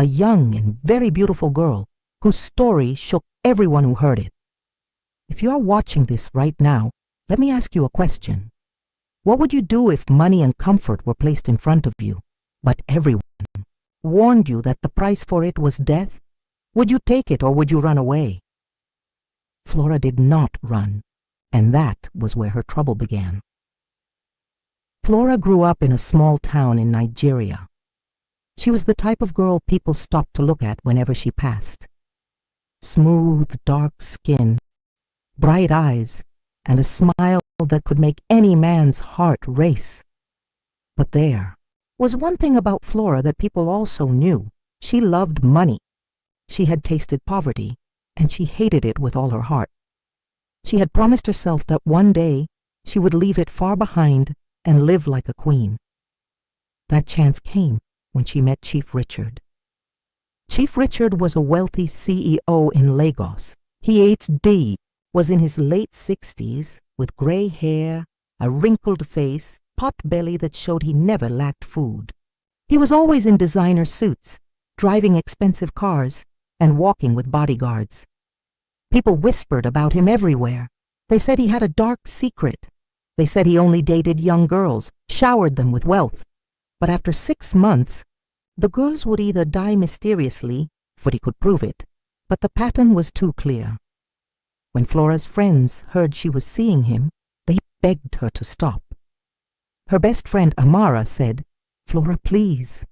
a young and very beautiful girl whose story shook everyone who heard it. If you are watching this right now, let me ask you a question. What would you do if money and comfort were placed in front of you, but everyone warned you that the price for it was death? Would you take it or would you run away? Flora did not run, and that was where her trouble began. Flora grew up in a small town in Nigeria. She was the type of girl people stopped to look at whenever she passed. Smooth, dark skin, bright eyes, and a smile that could make any man's heart race. But there was one thing about Flora that people also knew. She loved money. She had tasted poverty, and she hated it with all her heart. She had promised herself that one day she would leave it far behind and live like a queen. That chance came when she met Chief Richard. Chief Richard was a wealthy CEO in Lagos. He was in his late 60s, with gray hair, a wrinkled face, pot belly that showed he never lacked food. He was always in designer suits, driving expensive cars, and walking with bodyguards. People whispered about him everywhere. They said he had a dark secret. They said he only dated young girls, showered them with wealth. But after 6 months, the girls would either die mysteriously, for he could prove it, but the pattern was too clear. When Flora's friends heard she was seeing him, they begged her to stop. Her best friend Amara said, "Flora, please,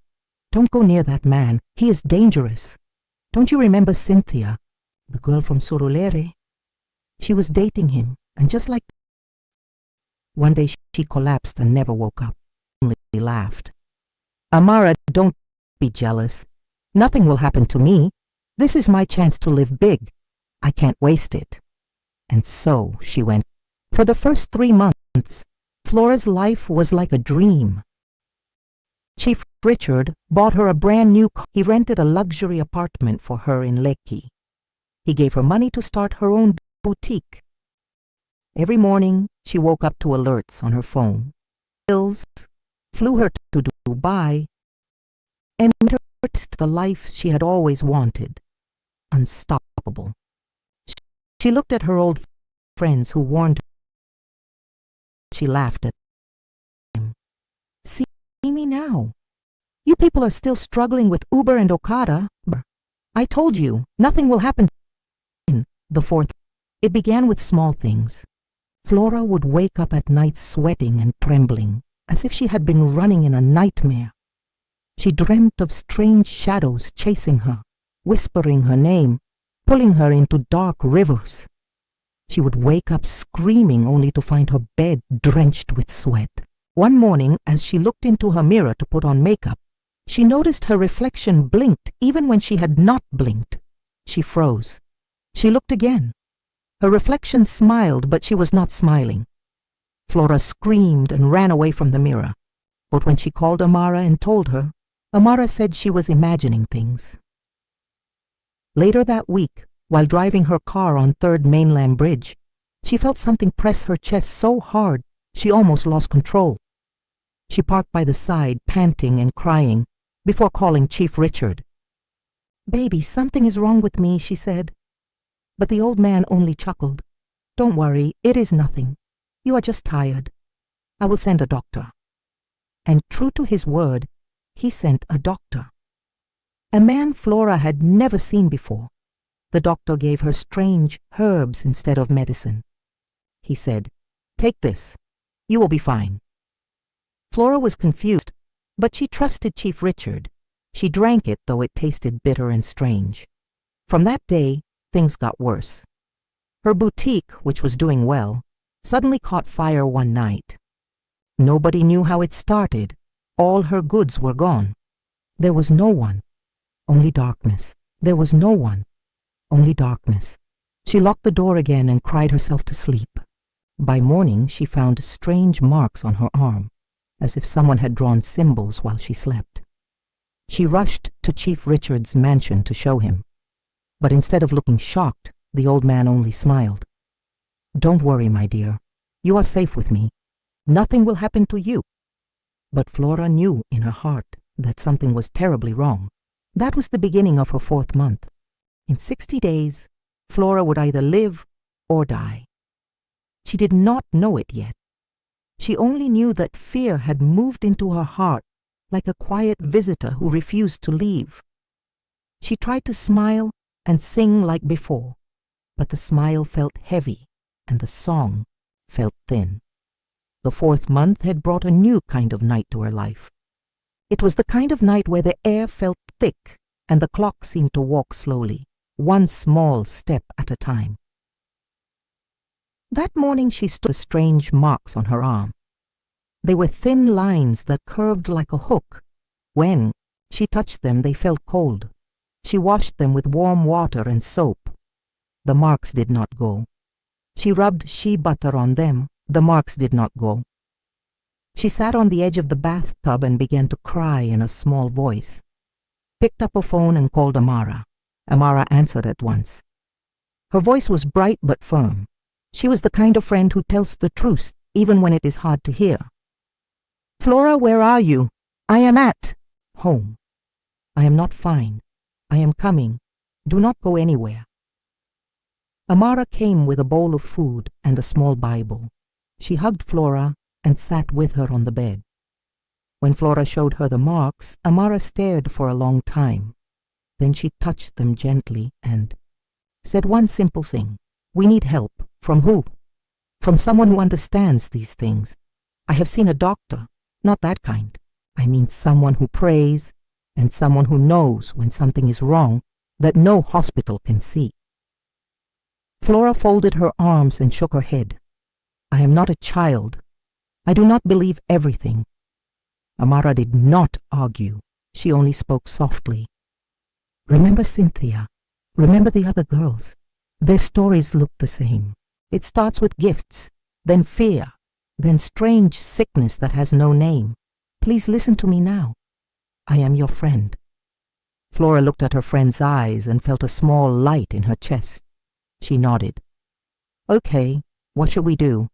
don't go near that man. He is dangerous. Don't you remember Cynthia, the girl from Surulere? She was dating him, and just like..." One day she collapsed and never woke up, only laughed. "Amara, don't be jealous. Nothing will happen to me. This is my chance to live big. I can't waste it." And so she went. For the first 3 months, Flora's life was like a dream. Chief Richard bought her a brand new car. He rented a luxury apartment for her in Lekki. He gave her money to start her own boutique. Every morning, she woke up to alerts on her phone. Bills flew her to Dubai and made her taste the life she had always wanted. Unstoppable. She looked at her old friends who warned her. She laughed at them. "See me now. You people are still struggling with Uber and Okada. I told you, nothing will happen." The fourth, it began with small things. Flora would wake up at night sweating and trembling, as if she had been running in a nightmare. She dreamt of strange shadows chasing her, whispering her name, pulling her into dark rivers. She would wake up screaming only to find her bed drenched with sweat. One morning, as she looked into her mirror to put on makeup, she noticed her reflection blinked even when she had not blinked. She froze. She looked again. Her reflection smiled, but she was not smiling. Flora screamed and ran away from the mirror. But when she called Amara and told her, Amara said she was imagining things. Later that week, while driving her car on 3rd Mainland Bridge, she felt something press her chest so hard she almost lost control. She parked by the side, panting and crying, before calling Chief Richard. "Baby, something is wrong with me," she said. But the old man only chuckled. "Don't worry, it is nothing. You are just tired. I will send a doctor." And true to his word, he sent a doctor. A man Flora had never seen before. The doctor gave her strange herbs instead of medicine. He said, "Take this. You will be fine." Flora was confused, but she trusted Chief Richard. She drank it, though it tasted bitter and strange. From that day, things got worse. Her boutique, which was doing well, suddenly caught fire one night. Nobody knew how it started. All her goods were gone. There was no one. Only darkness. There was no one. Only darkness. She locked the door again and cried herself to sleep. By morning, she found strange marks on her arm, as if someone had drawn symbols while she slept. She rushed to Chief Richard's mansion to show him. But instead of looking shocked, the old man only smiled. "Don't worry, my dear. You are safe with me. Nothing will happen to you." But Flora knew in her heart that something was terribly wrong. That was the beginning of her 4th month. In 60 days, Flora would either live or die. She did not know it yet. She only knew that fear had moved into her heart like a quiet visitor who refused to leave. She tried to smile and sing like before, but the smile felt heavy and the song felt thin. The 4th month had brought a new kind of night to her life. It was the kind of night where the air felt thick and the clock seemed to walk slowly, one small step at a time. That morning she saw strange marks on her arm. They were thin lines that curved like a hook. When she touched them, they felt cold. She washed them with warm water and soap. The marks did not go. She rubbed shea butter on them. The marks did not go. She sat on the edge of the bathtub and began to cry in a small voice. Picked up a phone and called Amara. Amara answered at once. Her voice was bright but firm. She was the kind of friend who tells the truth, even when it is hard to hear. Flora, where are you? I am at home. I am not fine. I am coming. Do not go anywhere. Amara came with a bowl of food and a small Bible. She hugged Flora and sat with her on the bed. When Flora showed her the marks, Amara stared for a long time. Then she touched them gently and said one simple thing. We need help. From who? From someone who understands these things. I have seen a doctor, not that kind. I mean someone who prays and someone who knows when something is wrong that no hospital can see. Flora folded her arms and shook her head. I am not a child. I do not believe everything. Amara did not argue. She only spoke softly. Remember Cynthia. Remember the other girls. Their stories look the same. It starts with gifts, then fear, then strange sickness that has no name. Please listen to me now. I am your friend. Flora looked at her friend's eyes and felt a small light in her chest. She nodded. Okay, what should we do?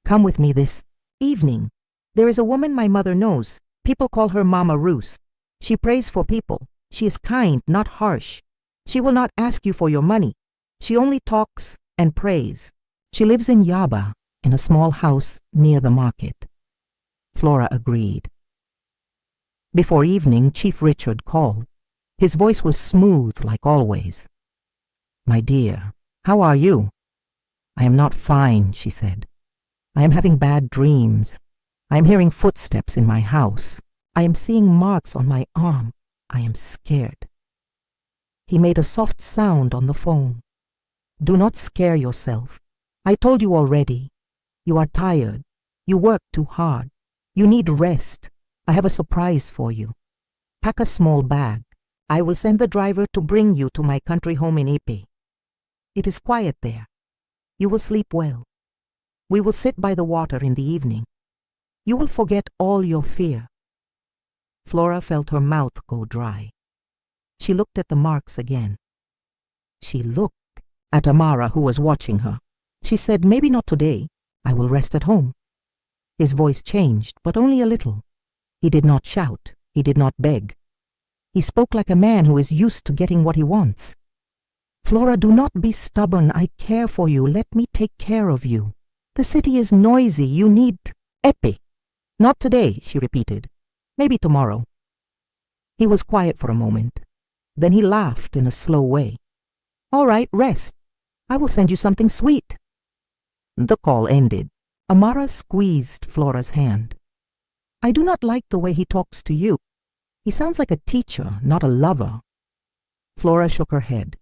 Come with me this evening. There is a woman my mother knows. People call her Mama Ruth. She prays for people. She is kind, not harsh. She will not ask you for your money. She only talks and prays. She lives in Yaba, in a small house near the market. Flora agreed. Before evening, Chief Richard called. His voice was smooth like always. My dear, how are you? I am not fine, she said. I am having bad dreams. I am hearing footsteps in my house. I am seeing marks on my arm. I am scared. He made a soft sound on the phone. Do not scare yourself. I told you already. You are tired. You work too hard. You need rest. I have a surprise for you. Pack a small bag. I will send the driver to bring you to my country home in Ipe. It is quiet there. You will sleep well. We will sit by the water in the evening. You will forget all your fear. Flora felt her mouth go dry. She looked at the marks again. She looked at Amara, who was watching her. She said, maybe not today. I will rest at home. His voice changed, but only a little. He did not shout. He did not beg. He spoke like a man who is used to getting what he wants. Flora, do not be stubborn. I care for you. Let me take care of you. The city is noisy. You need Epi. Not today, she repeated. Maybe tomorrow. He was quiet for a moment. Then he laughed in a slow way. All right, rest. I will send you something sweet. The call ended. Amara squeezed Flora's hand. I do not like the way he talks to you. He sounds like a teacher, not a lover. Flora shook her head.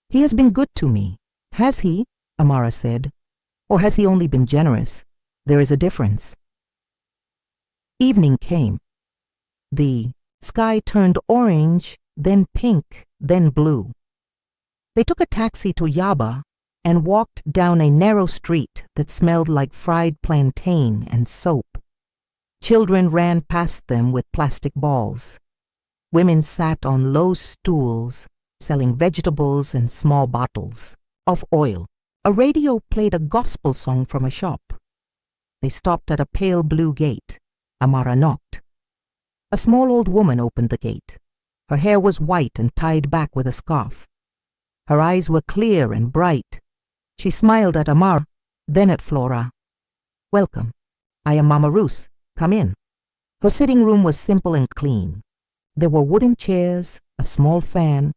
He has been good to me. Has he? Amara said. Or has he only been generous? There is a difference. Evening came. The sky turned orange, then pink, then blue. They took a taxi to Yaba and walked down a narrow street that smelled like fried plantain and soap. Children ran past them with plastic balls. Women sat on low stools, selling vegetables and small bottles of oil. A radio played a gospel song from a shop. They stopped at a pale blue gate. Amara knocked. A small old woman opened the gate. Her hair was white and tied back with a scarf. Her eyes were clear and bright. She smiled at Amara, then at Flora. "Welcome. I am Mama Ruth. Come in." Her sitting room was simple and clean. There were wooden chairs, a small fan,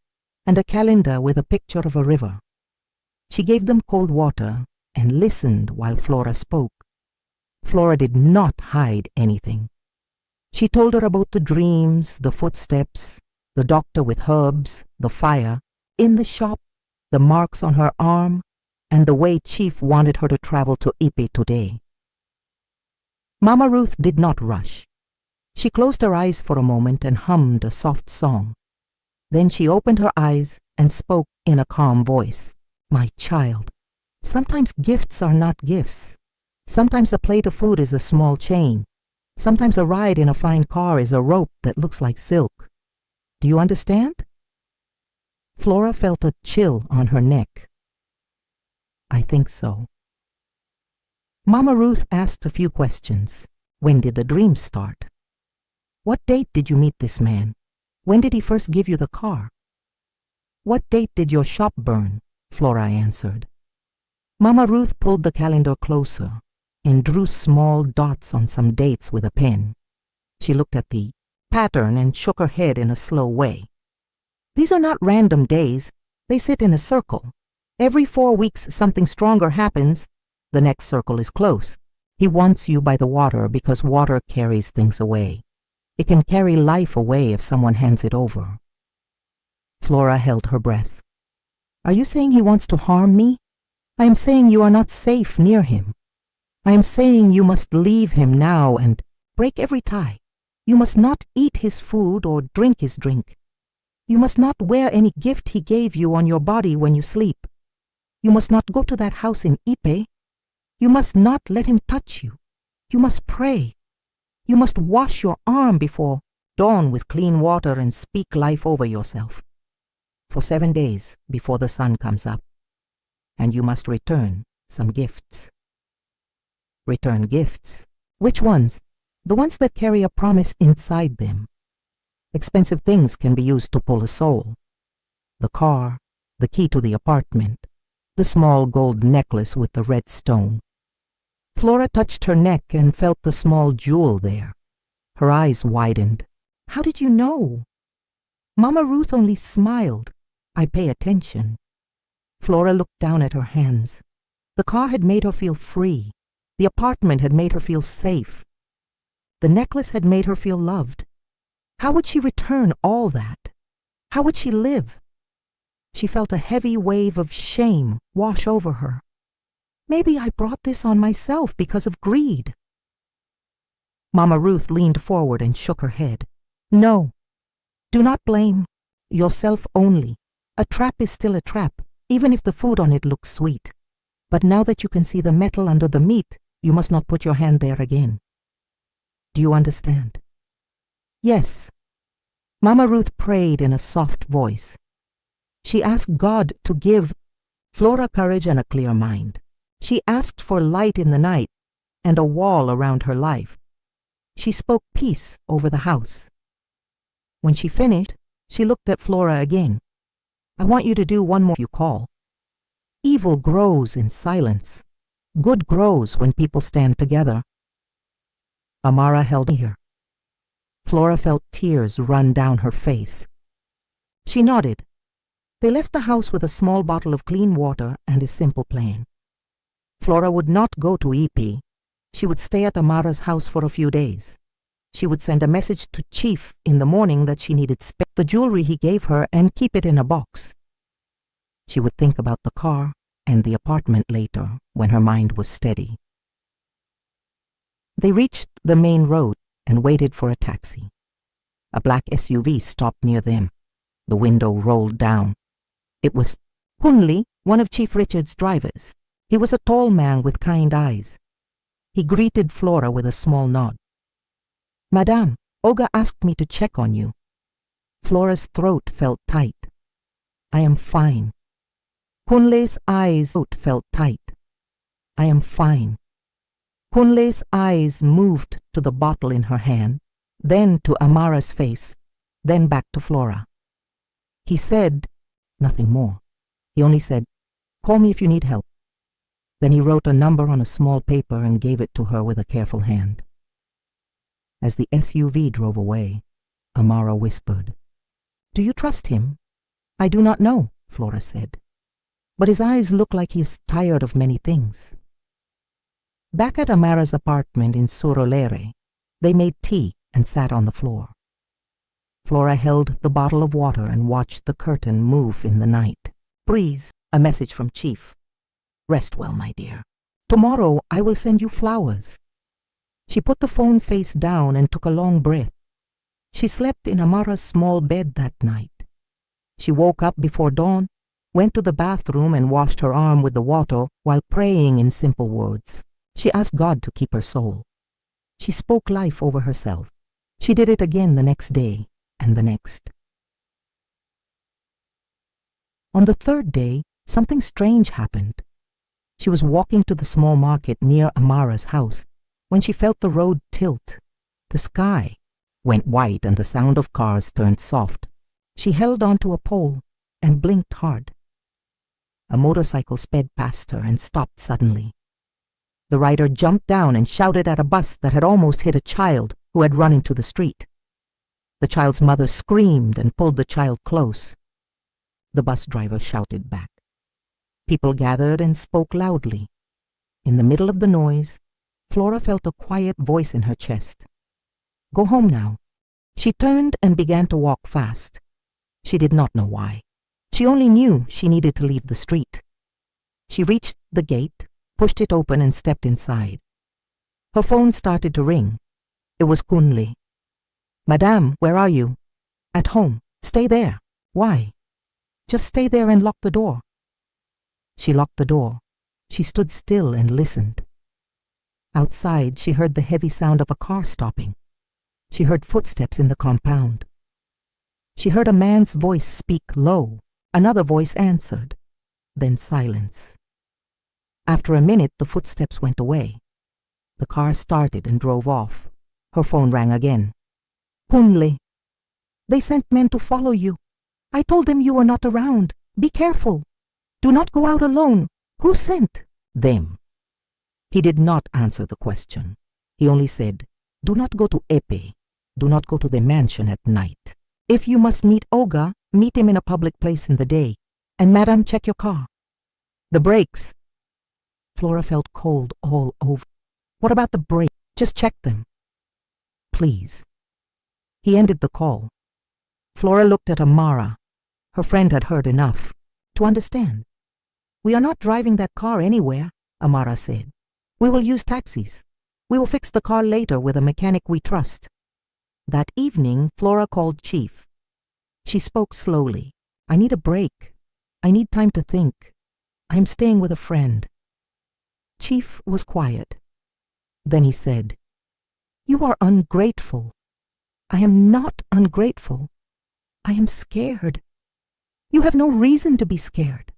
and a calendar with a picture of a river. She gave them cold water and listened while Flora spoke. Flora did not hide anything. She told her about the dreams, the footsteps, the doctor with herbs, the fire, in the shop, the marks on her arm, and the way Chief wanted her to travel to Ipe today. Mama Ruth did not rush. She closed her eyes for a moment and hummed a soft song. Then she opened her eyes and spoke in a calm voice. "My child, sometimes gifts are not gifts. Sometimes a plate of food is a small chain. Sometimes a ride in a fine car is a rope that looks like silk. Do you understand?" Flora felt a chill on her neck. "I think so." Mama Ruth asked a few questions. When did the dreams start? What date did you meet this man? When did he first give you the car? What date did your shop burn? Flora answered. Mama Ruth pulled the calendar closer and drew small dots on some dates with a pen. She looked at the pattern and shook her head in a slow way. "These are not random days. They sit in a circle. Every 4 weeks something stronger happens. The next circle is close. He wants you by the water because water carries things away. It can carry life away if someone hands it over." Flora held her breath. "Are you saying he wants to harm me? I am saying you are not safe near him. I am saying you must leave him now and break every tie. You must not eat his food or drink his drink. You must not wear any gift he gave you on your body when you sleep. You must not go to that house in Ipe. You must not let him touch you. You must pray. You must wash your arm before dawn with clean water and speak life over yourself for 7 days before the sun comes up. And you must return some gifts." "Return gifts? Which ones?" "The ones that carry a promise inside them. Expensive things can be used to pull a soul. The car, the key to the apartment, the small gold necklace with the red stone." Flora touched her neck and felt the small jewel there. Her eyes widened. "How did you know?" Mama Ruth only smiled. "I pay attention." Flora looked down at her hands. The car had made her feel free. The apartment had made her feel safe. The necklace had made her feel loved. How would she return all that? How would she live? She felt a heavy wave of shame wash over her. Maybe I brought this on myself because of greed. Mama Ruth leaned forward and shook her head. "No, do not blame yourself only. A trap is still a trap, even if the food on it looks sweet. But now that you can see the metal under the meat, you must not put your hand there again. Do you understand?" "Yes." Mama Ruth prayed in a soft voice. She asked God to give Flora courage and a clear mind. She asked for light in the night and a wall around her life. She spoke peace over the house. When she finished, she looked at Flora again. "I want you to do one more you call. Evil grows in silence. Good grows when people stand together." Amara held her. Flora felt tears run down her face. She nodded. They left the house with a small bottle of clean water and a simple plan. Flora would not go to Ipe. She would stay at Amara's house for a few days. She would send a message to Chief in the morning that she needed the jewelry he gave her and keep it in a box. She would think about the car and the apartment later when her mind was steady. They reached the main road and waited for a taxi. A black SUV stopped near them. The window rolled down. It was Kunli, one of Chief Richard's drivers. He was a tall man with kind eyes. He greeted Flora with a small nod. "Madame, Olga asked me to check on you." Flora's throat felt tight. "I am fine." Kunle's eyes felt tight. "I am fine." Kunle's eyes moved to the bottle in her hand, then to Amara's face. then back to Flora. He said nothing more. He only said, "Call me if you need help." Then he wrote a number on a small paper and gave it to her with a careful hand. As the SUV drove away, Amara whispered, "Do you trust him?" "I do not know," Flora said. "But his eyes look like he is tired of many things." Back at Amara's apartment in STORYTELLER, they made tea and sat on the floor. Flora held the bottle of water and watched the curtain move in the night. "Breeze, a message from Chief. Rest well, my dear. Tomorrow I will send you flowers." She put the phone face down and took a long breath. She slept in Amara's small bed that night. She woke up before dawn, went to the bathroom and washed her arm with the water while praying in simple words. She asked God to keep her soul. She spoke life over herself. She did it again the next day and the next. On the third day, something strange happened. She was walking to the small market near Amara's house when she felt the road tilt. The sky went white and the sound of cars turned soft. She held onto a pole and blinked hard. A motorcycle sped past her and stopped suddenly. The rider jumped down and shouted at a bus that had almost hit a child who had run into the street. The child's mother screamed and pulled the child close. The bus driver shouted back. People gathered and spoke loudly. In the middle of the noise, Flora felt a quiet voice in her chest. "Go home now." She turned and began to walk fast. She did not know why. She only knew she needed to leave the street. She reached the gate, pushed it open and stepped inside. Her phone started to ring. It was Kunli. "Madame, where are you?" "At home." "Stay there." "Why?" "Just stay there and lock the door." She locked the door. She stood still and listened. Outside, she heard the heavy sound of a car stopping. She heard footsteps in the compound. She heard a man's voice speak low. Another voice answered. Then silence. After a minute, the footsteps went away. The car started and drove off. Her phone rang again. "Kunli, they sent men to follow you. I told them you were not around. Be careful. Do not go out alone. Who sent?" "Them." He did not answer the question. He only said, "Do not go to Epe. Do not go to the mansion at night. If you must meet Oga, meet him in a public place in the day. And madam, check your car." "The brakes." Flora felt cold all over. "What about the brakes? Just check them." "Please." He ended the call. Flora looked at Amara. Her friend had heard enough to understand. "We are not driving that car anywhere," Amara said. "We will use taxis. We will fix the car later with a mechanic we trust." That evening, Flora called Chief. She spoke slowly. "I need a break. I need time to think. I am staying with a friend." Chief was quiet. Then he said, "You are ungrateful." "I am not ungrateful. I am scared." "You have no reason to be scared.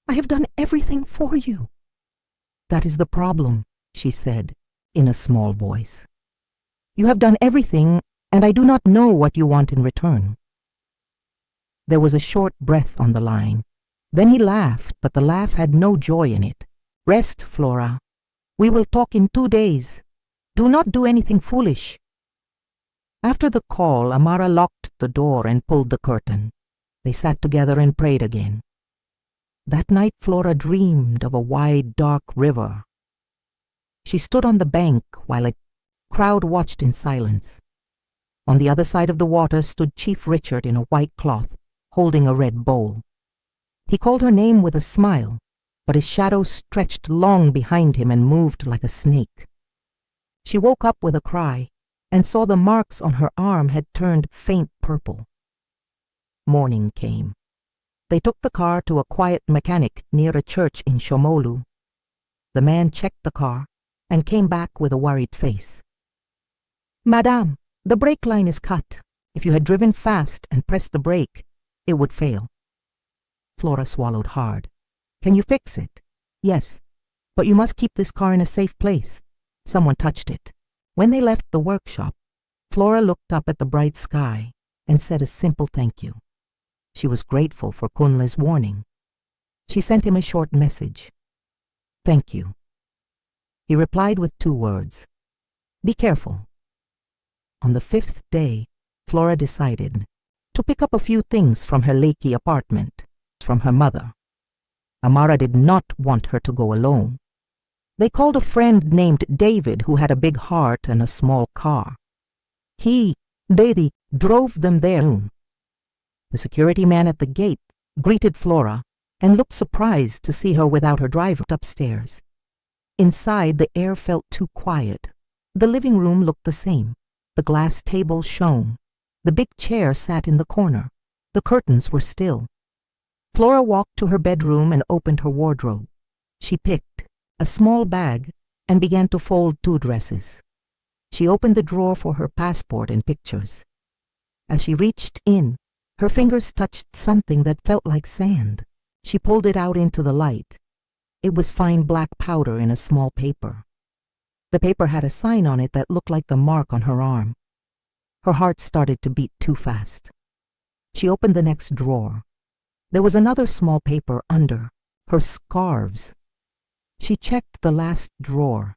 I have done everything for you." "That is the problem," she said in a small voice. "You have done everything, and I do not know what you want in return." There was a short breath on the line. Then he laughed, but the laugh had no joy in it. "Rest, Flora. We will talk in 2 days. Do not do anything foolish." After the call, Amara locked the door and pulled the curtain. They sat together and prayed again. That night, Flora dreamed of a wide, dark river. She stood on the bank while a crowd watched in silence. On the other side of the water stood Chief Richard in a white cloth, holding a red bowl. He called her name with a smile, but his shadow stretched long behind him and moved like a snake. She woke up with a cry and saw the marks on her arm had turned faint purple. Morning came. They took the car to a quiet mechanic near a church in Shomolu. The man checked the car and came back with a worried face. "Madame, the brake line is cut. If you had driven fast and pressed the brake, it would fail." Flora swallowed hard. "Can you fix it?" "Yes, but you must keep this car in a safe place. Someone touched it." When they left the workshop, Flora looked up at the bright sky and said a simple thank you. She was grateful for Kunle's warning. She sent him a short message. "Thank you." He replied with 2 words. "Be careful." On the 5th day, Flora decided to pick up a few things from her Lakey apartment, from her mother. Amara did not want her to go alone. They called a friend named David who had a big heart and a small car. Daddy, drove them there. The security man at the gate greeted Flora and looked surprised to see her without her driver upstairs. Inside, the air felt too quiet. The living room looked the same. The glass table shone. The big chair sat in the corner. The curtains were still. Flora walked to her bedroom and opened her wardrobe. She picked a small bag and began to fold 2 dresses. She opened the drawer for her passport and pictures. As she reached in, her fingers touched something that felt like sand. She pulled it out into the light. It was fine black powder in a small paper. The paper had a sign on it that looked like the mark on her arm. Her heart started to beat too fast. She opened the next drawer. There was another small paper under, her scarves. She checked the last drawer.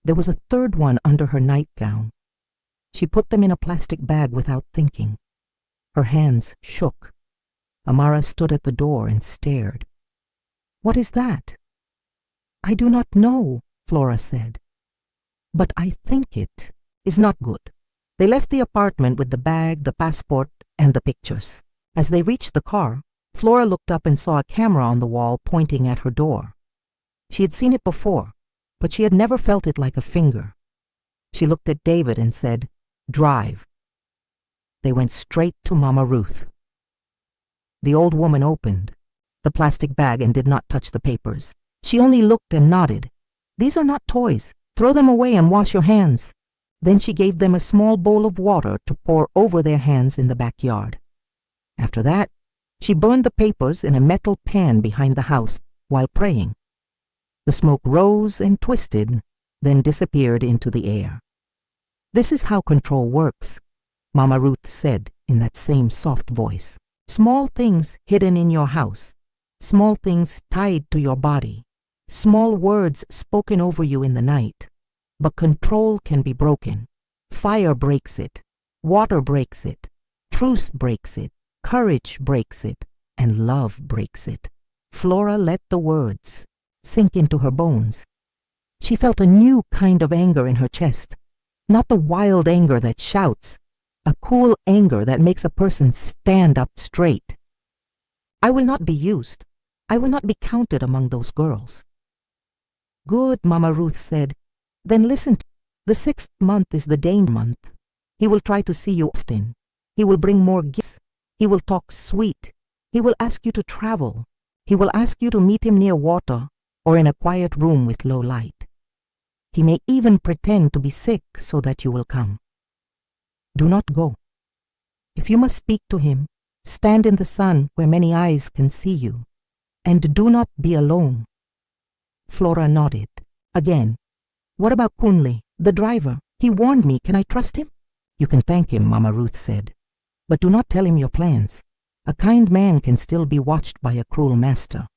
There was a 3rd one under her nightgown. She put them in a plastic bag without thinking. Her hands shook. Amara stood at the door and stared. "What is that?" "I do not know," Flora said. "But I think it is not good." They left the apartment with the bag, the passport, and the pictures. As they reached the car, Flora looked up and saw a camera on the wall pointing at her door. She had seen it before, but she had never felt it like a finger. She looked at David and said, "Drive." They went straight to Mama Ruth. The old woman opened the plastic bag and did not touch the papers. She only looked and nodded. "These are not toys. Throw them away and wash your hands." Then she gave them a small bowl of water to pour over their hands in the backyard. After that, she burned the papers in a metal pan behind the house while praying. The smoke rose and twisted, then disappeared into the air. "This is how control works," Mama Ruth said in that same soft voice. "Small things hidden in your house, small things tied to your body, small words spoken over you in the night. But control can be broken. Fire breaks it, water breaks it, truth breaks it, courage breaks it, and love breaks it." Flora let the words sink into her bones. She felt a new kind of anger in her chest, not the wild anger that shouts, a cool anger that makes a person stand up straight. "I will not be used. I will not be counted among those girls." "Good," Mama Ruth said. "Then listen. The 6th month is the Dane month. He will try to see you often. He will bring more gifts. He will talk sweet. He will ask you to travel. He will ask you to meet him near water or in a quiet room with low light. He may even pretend to be sick so that you will come. Do not go. If you must speak to him, stand in the sun where many eyes can see you, and do not be alone." Flora nodded. Again, "What about Kunle, the driver? He warned me. Can I trust him?" "You can thank him," Mama Ruth said. "But do not tell him your plans. A kind man can still be watched by a cruel master.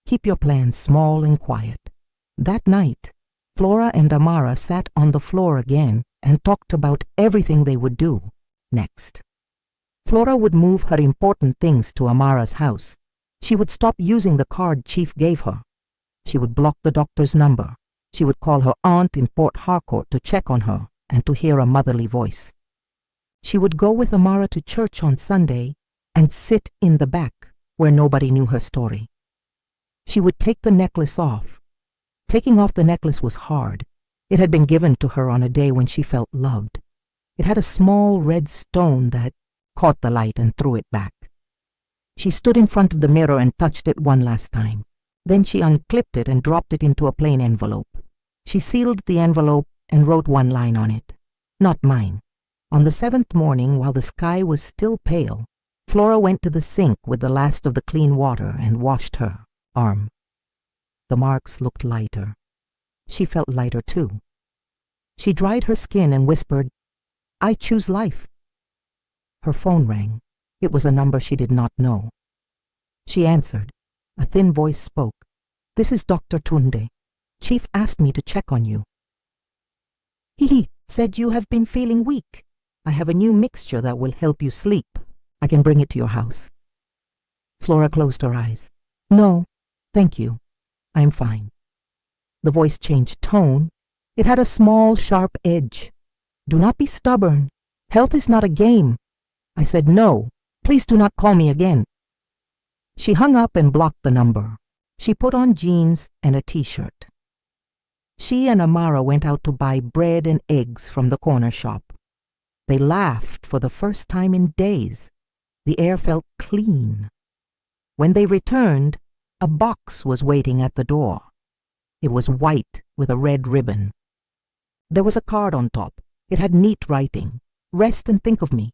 Keep your plans small and quiet." That night, Flora and Amara sat on the floor again and talked about everything they would do next. Flora would move her important things to Amara's house. She would stop using the card Chief gave her. She would block the doctor's number. She would call her aunt in Port Harcourt to check on her and to hear a motherly voice. She would go with Amara to church on Sunday and sit in the back where nobody knew her story. She would take the necklace off. Taking off the necklace was hard. It had been given to her on a day when she felt loved. It had a small red stone that caught the light and threw it back. She stood in front of the mirror and touched it one last time. Then she unclipped it and dropped it into a plain envelope. She sealed the envelope and wrote one line on it. "Not mine." On the 7th morning, while the sky was still pale, Flora went to the sink with the last of the clean water and washed her arm. The marks looked lighter. She felt lighter too. She dried her skin and whispered, "I choose life." Her phone rang. It was a number she did not know. She answered. A thin voice spoke. "This is Dr. Tunde. Chief asked me to check on you. He said you have been feeling weak. I have a new mixture that will help you sleep. I can bring it to your house." Flora closed her eyes. "No, thank you. I'm fine." The voice changed tone. It had a small, sharp edge. "Do not be stubborn. Health is not a game." I said, "No, please do not call me again." She hung up and blocked the number. She put on jeans and a t-shirt. She and Amara went out to buy bread and eggs from the corner shop. They laughed for the first time in days. The air felt clean. When they returned, a box was waiting at the door. It was white with a red ribbon. There was a card on top. It had neat writing. "Rest and think of me."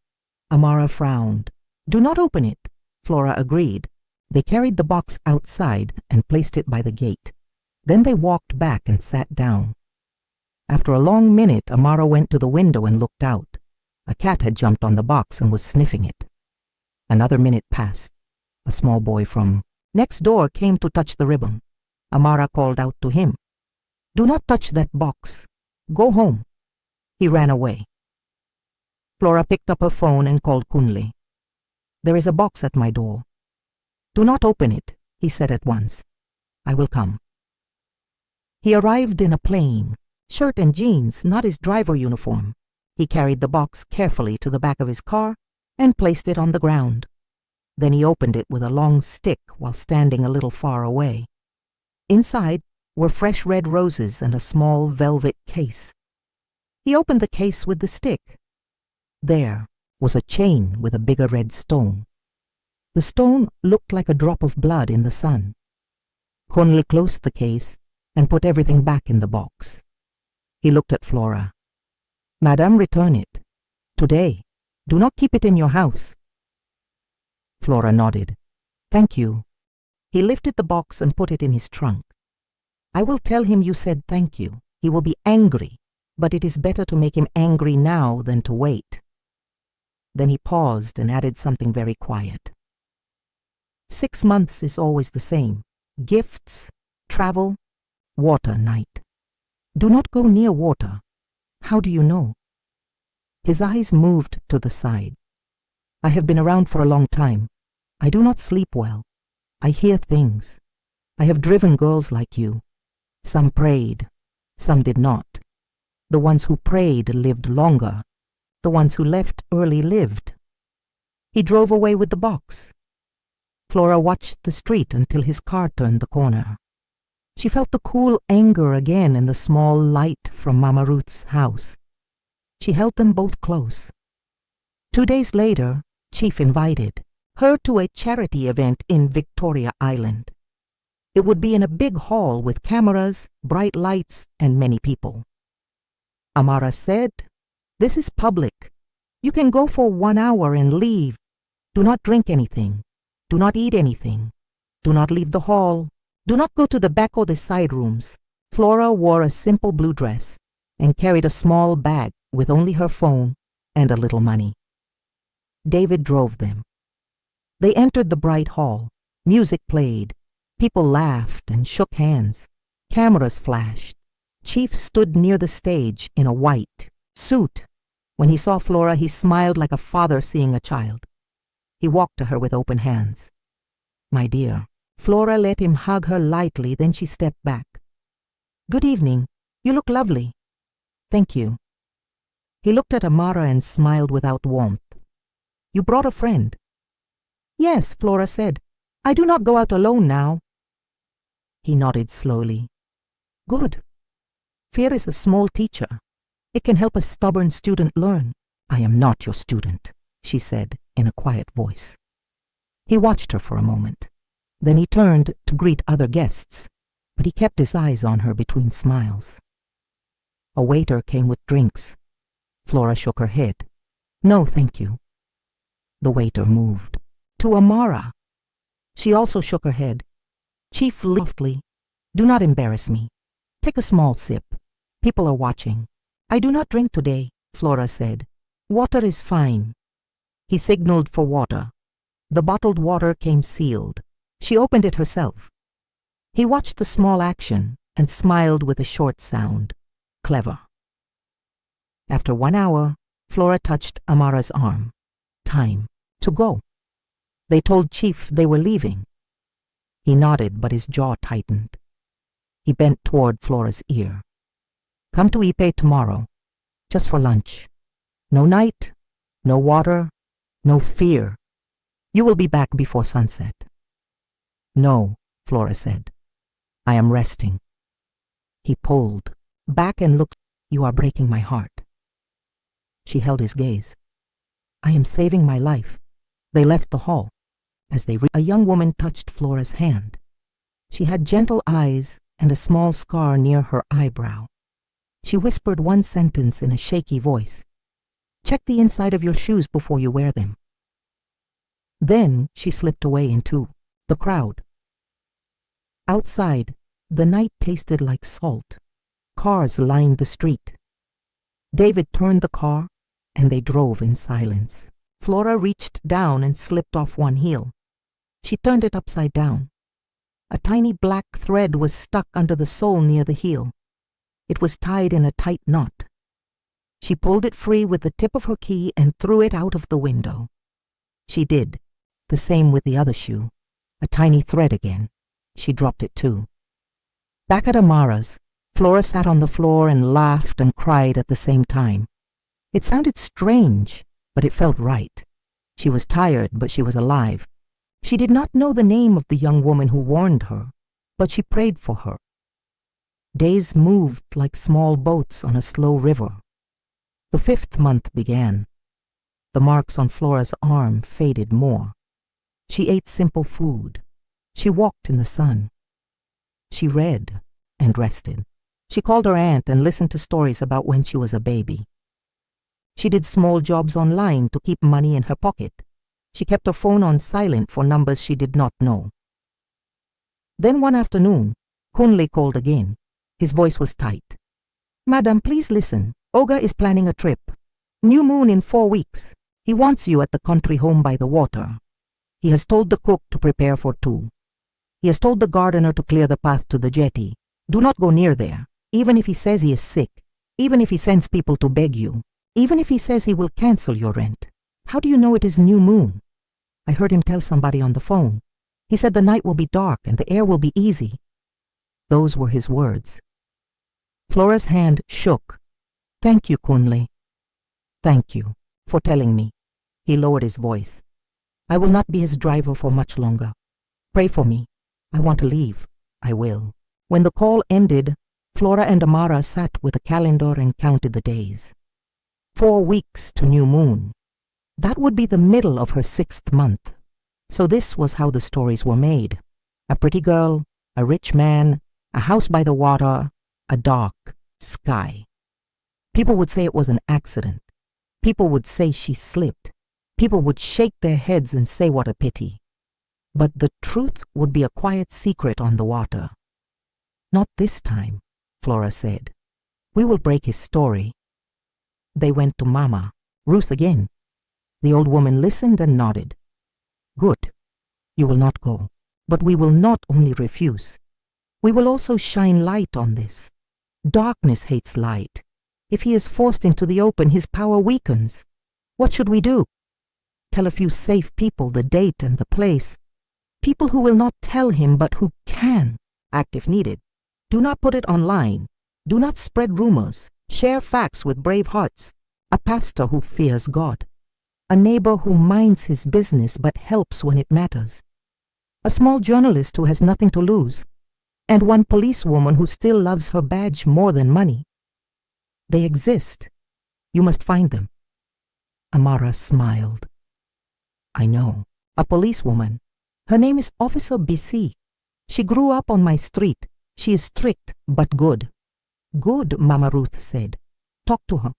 Amara frowned. "Do not open it," Flora agreed. They carried the box outside and placed it by the gate. Then they walked back and sat down. After a long minute, Amara went to the window and looked out. A cat had jumped on the box and was sniffing it. Another minute passed. A small boy from next door came to touch the ribbon. Amara called out to him, "Do not touch that box. Go home." He ran away. Flora picked up her phone and called Kunle. "There is a box at my door." "Do not open it," he said at once. "I will come." He arrived in a plain shirt and jeans, not his driver uniform. He carried the box carefully to the back of his car and placed it on the ground. Then he opened it with a long stick while standing a little far away. Inside were fresh red roses and a small velvet case. He opened the case with the stick. There was a chain with a bigger red stone. The stone looked like a drop of blood in the sun. Conley closed the case and put everything back in the box. He looked at Flora. "Madame, return it. Today. Do not keep it in your house." Flora nodded. "Thank you." He lifted the box and put it in his trunk. "I will tell him you said thank you. He will be angry, but it is better to make him angry now than to wait." Then he paused and added something very quiet. 6 months is always the same. Gifts, travel, water night. Do not go near water. How do you know? His eyes moved to the side. I have been around for a long time. I do not sleep well. I hear things. I have driven girls like you. Some prayed, some did not. The ones who prayed lived longer. The ones who left early lived. He drove away with the box. Flora watched the street until his car turned the corner. She felt the cool anger again in the small light from Mama Ruth's house. She held them both close. 2 days later, Chief invited her to a charity event in Victoria Island. It would be in a big hall with cameras, bright lights, and many people. Amara said, "This is public. You can go for 1 hour and leave. Do not drink anything. Do not eat anything. Do not leave the hall. Do not go to the back or the side rooms." Flora wore a simple blue dress and carried a small bag with only her phone and a little money. David drove them. They entered the bright hall. Music played. People laughed and shook hands. Cameras flashed. Chief stood near the stage in a white suit. When he saw Flora, he smiled like a father seeing a child. He walked to her with open hands. "My dear." Flora let him hug her lightly, then she stepped back. "Good evening. You look lovely." "Thank you." He looked at Amara and smiled without warmth. "You brought a friend." "Yes," Flora said. "I do not go out alone now." He nodded slowly. "Good. Fear is a small teacher. It can help a stubborn student learn." "I am not your student," she said in a quiet voice. He watched her for a moment. Then he turned to greet other guests, but he kept his eyes on her between smiles. A waiter came with drinks. Flora shook her head. "No, thank you." The waiter moved to Amara. She also shook her head. Chief softly, "Do not embarrass me. Take a small sip. People are watching." "I do not drink today," Flora said. "Water is fine." He signaled for water. The bottled water came sealed. She opened it herself. He watched the small action and smiled with a short sound. Clever. After 1 hour, Flora touched Amara's arm. Time to go. They told Chief they were leaving. He nodded, but his jaw tightened. He bent toward Flora's ear. Come to Ipe tomorrow, just for lunch. No night, no water, no fear. You will be back before sunset. No, Flora said. I am resting. He pulled back and looked. You are breaking my heart. She held his gaze. I am saving my life. They left the hall. As they a young woman touched Flora's hand. She had gentle eyes and a small scar near her eyebrow. She whispered one sentence in a shaky voice. Check the inside of your shoes before you wear them. Then she slipped away into the crowd. Outside, the night tasted like salt. Cars lined the street. David turned the car, and they drove in silence. Flora reached down and slipped off one heel. She turned it upside down. A tiny black thread was stuck under the sole near the heel. It was tied in a tight knot. She pulled it free with the tip of her key and threw it out of the window. She did the same with the other shoe. A tiny thread again. She dropped it too. Back at Amara's, Flora sat on the floor and laughed and cried at the same time. It sounded strange, but it felt right. She was tired, but she was alive. She did not know the name of the young woman who warned her, but she prayed for her. Days moved like small boats on a slow river. The 5th month began. The marks on Flora's arm faded more. She ate simple food. She walked in the sun. She read and rested. She called her aunt and listened to stories about when she was a baby. She did small jobs online to keep money in her pocket. She kept her phone on silent for numbers she did not know. Then one afternoon, Kunle called again. His voice was tight. Madam, please listen. Oga is planning a trip. New moon in 4 weeks. He wants you at the country home by the water. He has told the cook to prepare for 2. He has told the gardener to clear the path to the jetty. Do not go near there, even if he says he is sick, even if he sends people to beg you, even if he says he will cancel your rent. How do you know it is new moon? I heard him tell somebody on the phone. He said the night will be dark and the air will be easy. Those were his words. Flora's hand shook. Thank you, Kunle. Thank you for telling me. He lowered his voice. I will not be his driver for much longer. Pray for me. I want to leave. I will. When the call ended, Flora and Amara sat with a calendar and counted the days. 4 weeks to new moon. That would be the middle of her 6th month. So this was how the stories were made. A pretty girl, a rich man, a house by the water, a dark sky. People would say it was an accident. People would say she slipped. People would shake their heads and say what a pity. But the truth would be a quiet secret on the water. Not this time, Flora said. We will break his story. They went to Mama, Ruth again. The old woman listened and nodded. Good. You will not go. But we will not only refuse. We will also shine light on this. Darkness hates light. If he is forced into the open, his power weakens. What should we do? Tell a few safe people the date and the place. People who will not tell him but who can act if needed. Do not put it online. Do not spread rumors. Share facts with brave hearts. A pastor who fears God. A neighbor who minds his business but helps when it matters. A small journalist who has nothing to lose. And one policewoman who still loves her badge more than money. They exist. You must find them. Amara smiled. I know. A policewoman. Her name is Officer BC. She grew up on my street. She is strict but good. Good, Mama Ruth said. Talk to her.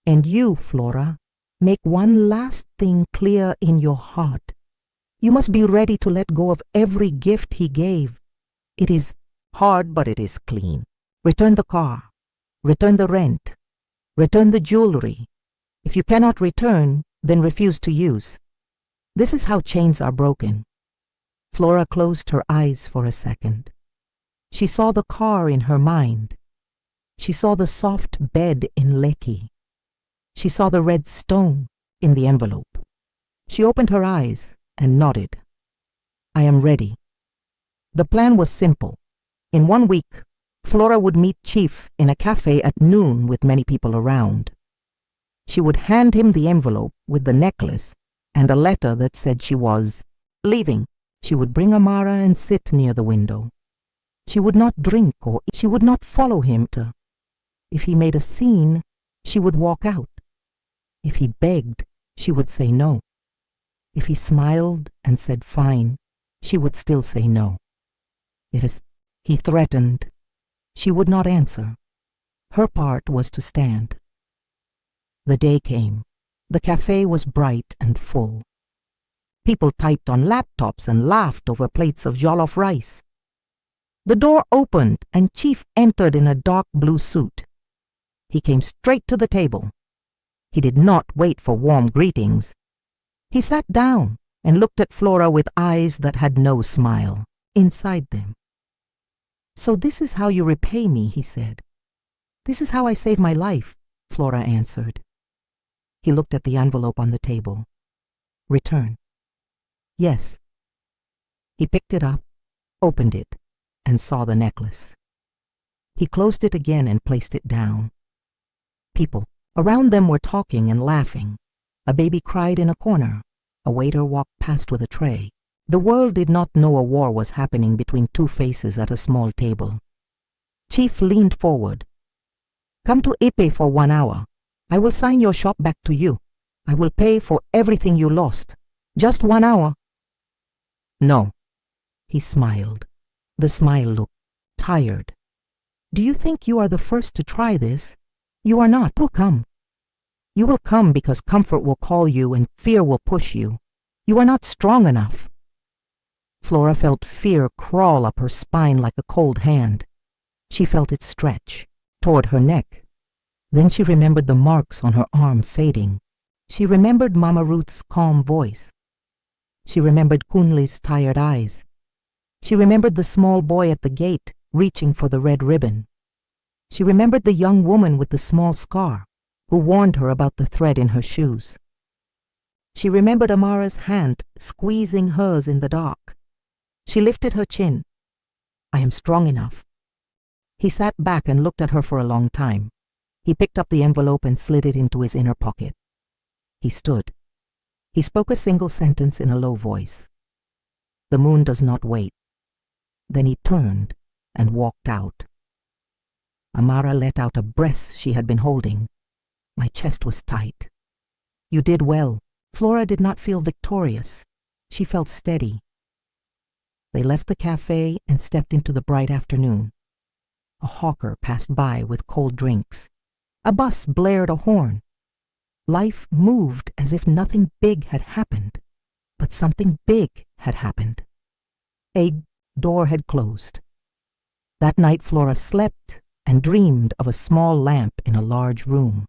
And you, Flora, make one last thing clear in your heart. You must be ready to let go of every gift he gave. It is hard, but it is clean. Return the car. Return the rent. Return the jewelry. If you cannot return, then refused to use. This is how chains are broken. Flora closed her eyes for a second. She saw the car in her mind. She saw the soft bed in Lekki. She saw the red stone in the envelope. She opened her eyes and nodded. I am ready. The plan was simple. In 1 week, Flora would meet Chief in a cafe at noon with many people around. She would hand him the envelope with the necklace and a letter that said she was leaving. She would bring Amara and sit near the window. She would not drink or eat. She would not follow him. If he made a scene, she would walk out. If he begged, she would say no. If he smiled and said fine, she would still say no. He threatened. She would not answer. Her part was to stand. The day came. The cafe was bright and full. People typed on laptops and laughed over plates of jollof rice. The door opened and Chief entered in a dark blue suit. He came straight to the table. He did not wait for warm greetings. He sat down and looked at Flora with eyes that had no smile inside them. So this is how you repay me, he said. This is how I save my life, Flora answered. He looked at the envelope on the table. Return. Yes. He picked it up, opened it, and saw the necklace. He closed it again and placed it down. People around them were talking and laughing. A baby cried in a corner. A waiter walked past with a tray. The world did not know a war was happening between two faces at a small table. Chief leaned forward. Come to Ipe for 1 hour. I will sign your shop back to you. I will pay for everything you lost. Just 1 hour. No. He smiled. The smile looked tired. Do you think you are the first to try this? You are not. You will come. You will come because comfort will call you and fear will push you. You are not strong enough. Flora felt fear crawl up her spine like a cold hand. She felt it stretch toward her neck. Then she remembered the marks on her arm fading. She remembered Mama Ruth's calm voice. She remembered Kunli's tired eyes. She remembered the small boy at the gate reaching for the red ribbon. She remembered the young woman with the small scar who warned her about the thread in her shoes. She remembered Amara's hand squeezing hers in the dark. She lifted her chin. I am strong enough. He sat back and looked at her for a long time. He picked up the envelope and slid it into his inner pocket. He stood. He spoke a single sentence in a low voice. The moon does not wait. Then he turned and walked out. Amara let out a breath she had been holding. My chest was tight. You did well. Flora did not feel victorious. She felt steady. They left the cafe and stepped into the bright afternoon. A hawker passed by with cold drinks. A bus blared a horn. Life moved as if nothing big had happened, but something big had happened. A door had closed. That night Flora slept and dreamed of a small lamp in a large room.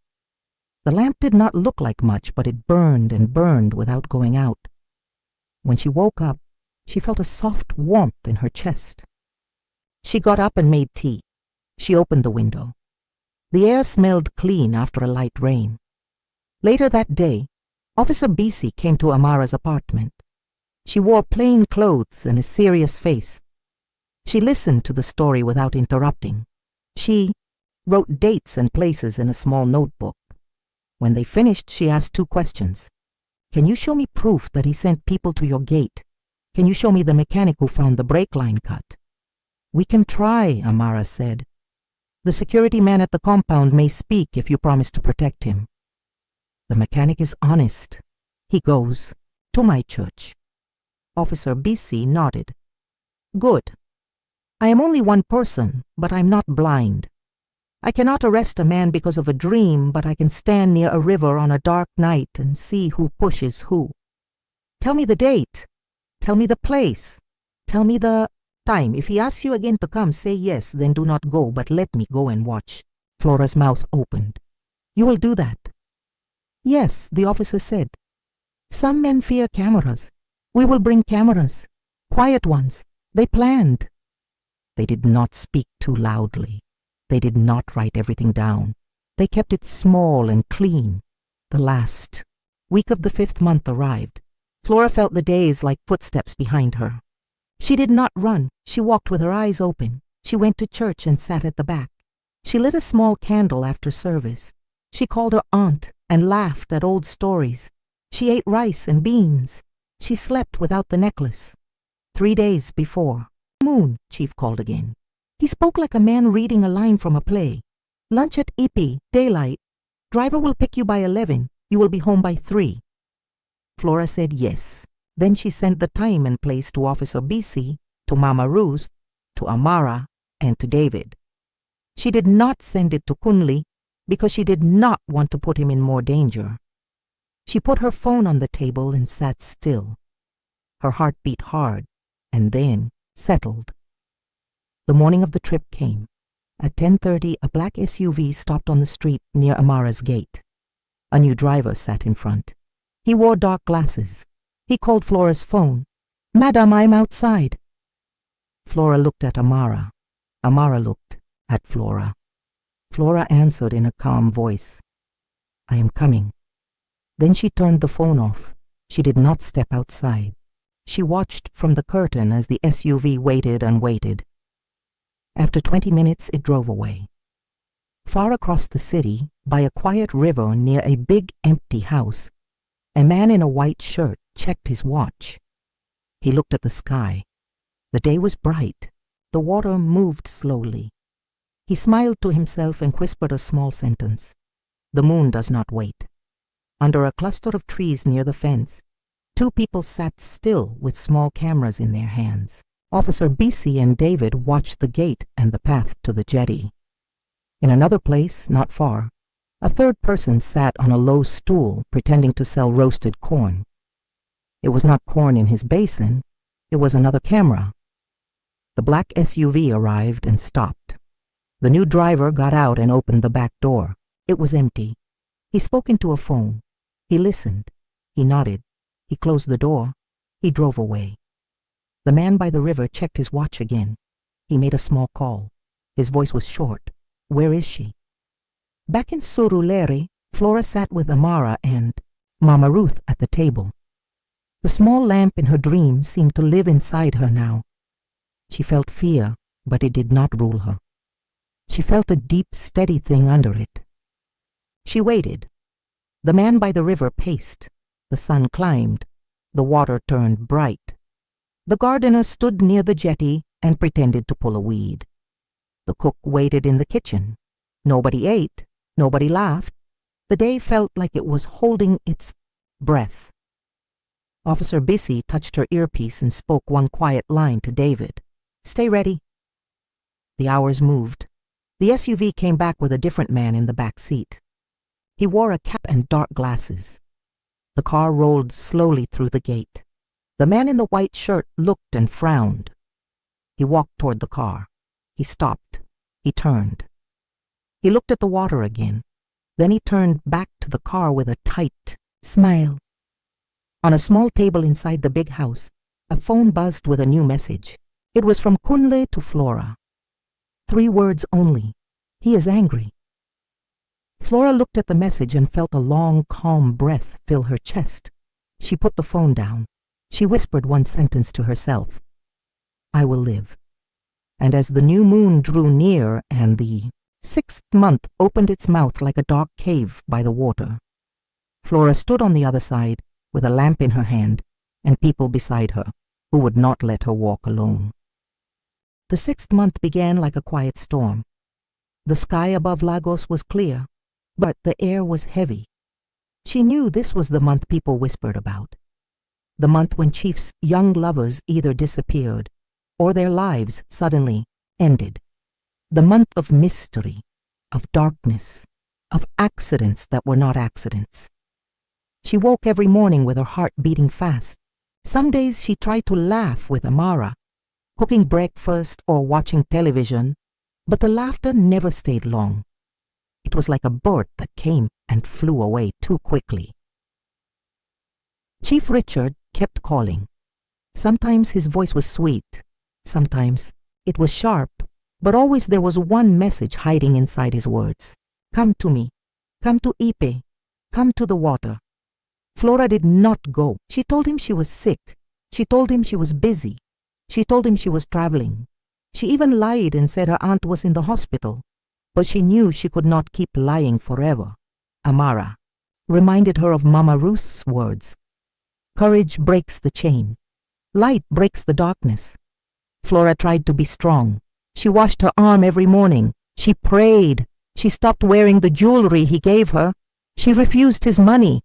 The lamp did not look like much, but it burned and burned without going out. When she woke up, she felt a soft warmth in her chest. She got up and made tea. She opened the window. The air smelled clean after a light rain. Later that day, Officer BC came to Amara's apartment. She wore plain clothes and a serious face. She listened to the story without interrupting. She wrote dates and places in a small notebook. When they finished, she asked 2 questions. Can you show me proof that he sent people to your gate? Can you show me the mechanic who found the brake line cut? We can try, Amara said. The security man at the compound may speak if you promise to protect him. The mechanic is honest. He goes to my church. Officer BC nodded. Good. I am only one person, but I'm not blind. I cannot arrest a man because of a dream, but I can stand near a river on a dark night and see who pushes who. Tell me the date. Tell me the place. Tell me the time. If he asks you again to come, say yes, then do not go, but let me go and watch. Flora's mouth opened. You will do that? Yes, the officer said. Some men fear cameras. We will bring cameras. Quiet ones. They planned. They did not speak too loudly. They did not write everything down. They kept it small and clean. The last week of the 5th month arrived. Flora felt the days like footsteps behind her. She did not run. She walked with her eyes open. She went to church and sat at the back. She lit a small candle after service. She called her aunt and laughed at old stories. She ate rice and beans. She slept without the necklace. 3 days before. Moon, Chief called again. He spoke like a man reading a line from a play. Lunch at Ipi, daylight. Driver will pick you by 11. You will be home by 3. Flora said yes. Then she sent the time and place to Officer BC, to Mama Ruth, to Amara, and to David. She did not send it to Kunli because she did not want to put him in more danger. She put her phone on the table and sat still. Her heart beat hard and then settled. The morning of the trip came. At 10:30, a black SUV stopped on the street near Amara's gate. A new driver sat in front. He wore dark glasses. He called Flora's phone. "Madam, I'm outside." Flora looked at Amara. Amara looked at Flora. Flora answered in a calm voice, "I am coming." Then she turned the phone off. She did not step outside. She watched from the curtain as the SUV waited and waited. After 20 minutes, it drove away. Far across the city, by a quiet river near a big empty house, a man in a white shirt checked his watch. He looked at the sky. The day was bright. The water moved slowly. He smiled to himself and whispered a small sentence. "The moon does not wait." Under a cluster of trees near the fence, 2 people sat still with small cameras in their hands. Officer BC and David watched the gate and the path to the jetty. In another place, not far, a 3rd person sat on a low stool pretending to sell roasted corn. It was not corn in his basin, it was another camera. The black SUV arrived and stopped. The new driver got out and opened the back door. It was empty. He spoke into a phone. He listened. He nodded. He closed the door. He drove away. The man by the river checked his watch again. He made a small call. His voice was short. "Where is she?" Back in Surulere, Flora sat with Amara and Mama Ruth at the table. The small lamp in her dream seemed to live inside her now. She felt fear, but it did not rule her. She felt a deep, steady thing under it. She waited. The man by the river paced. The sun climbed. The water turned bright. The gardener stood near the jetty and pretended to pull a weed. The cook waited in the kitchen. Nobody ate. Nobody laughed. The day felt like it was holding its breath. Officer Bissy touched her earpiece and spoke one quiet line to David. "Stay ready." The hours moved. The SUV came back with a different man in the back seat. He wore a cap and dark glasses. The car rolled slowly through the gate. The man in the white shirt looked and frowned. He walked toward the car. He stopped. He turned. He looked at the water again. Then he turned back to the car with a tight smile. On a small table inside the big house, a phone buzzed with a new message. It was from Kunle to Flora. 3 words only. "He is angry." Flora looked at the message and felt a long, calm breath fill her chest. She put the phone down. She whispered one sentence to herself. "I will live." And as the new moon drew near and the 6th month opened its mouth like a dark cave by the water, Flora stood on the other side with a lamp in her hand and people beside her who would not let her walk alone. The 6th month began like a quiet storm. The sky above Lagos was clear, but the air was heavy. She knew this was the month people whispered about. The month when Chief's young lovers either disappeared or their lives suddenly ended. The month of mystery, of darkness, of accidents that were not accidents. She woke every morning with her heart beating fast. Some days she tried to laugh with Amara, cooking breakfast or watching television, but the laughter never stayed long. It was like a bird that came and flew away too quickly. Chief Richard kept calling. Sometimes his voice was sweet, sometimes it was sharp, but always there was one message hiding inside his words. Come to me. Come to Ipe. Come to the water. Flora did not go. She told him she was sick. She told him she was busy. She told him she was traveling. She even lied and said her aunt was in the hospital. But she knew she could not keep lying forever. Amara reminded her of Mama Ruth's words. Courage breaks the chain. Light breaks the darkness. Flora tried to be strong. She washed her arm every morning. She prayed. She stopped wearing the jewelry he gave her. She refused his money.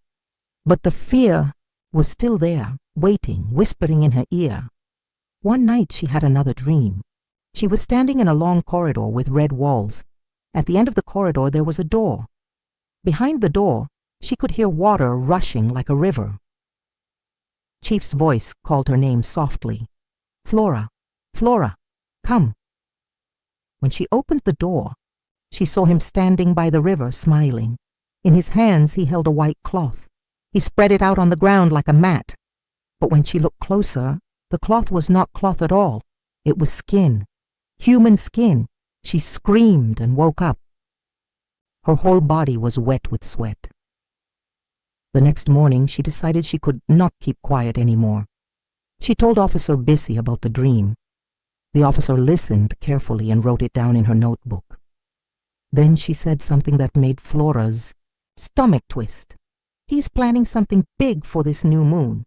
But the fear was still there, waiting, whispering in her ear. One night she had another dream. She was standing in a long corridor with red walls. At the end of the corridor there was a door. Behind the door, she could hear water rushing like a river. Chief's voice called her name softly. Flora, Flora, come. When she opened the door, she saw him standing by the river smiling. In his hands he held a white cloth. He spread it out on the ground like a mat. But when she looked closer, the cloth was not cloth at all. It was skin, human skin. She screamed and woke up. Her whole body was wet with sweat. The next morning she decided she could not keep quiet anymore. She told Officer Bissy about the dream. The officer listened carefully and wrote it down in her notebook. Then she said something that made Flora's stomach twist. He's planning something big for this new moon.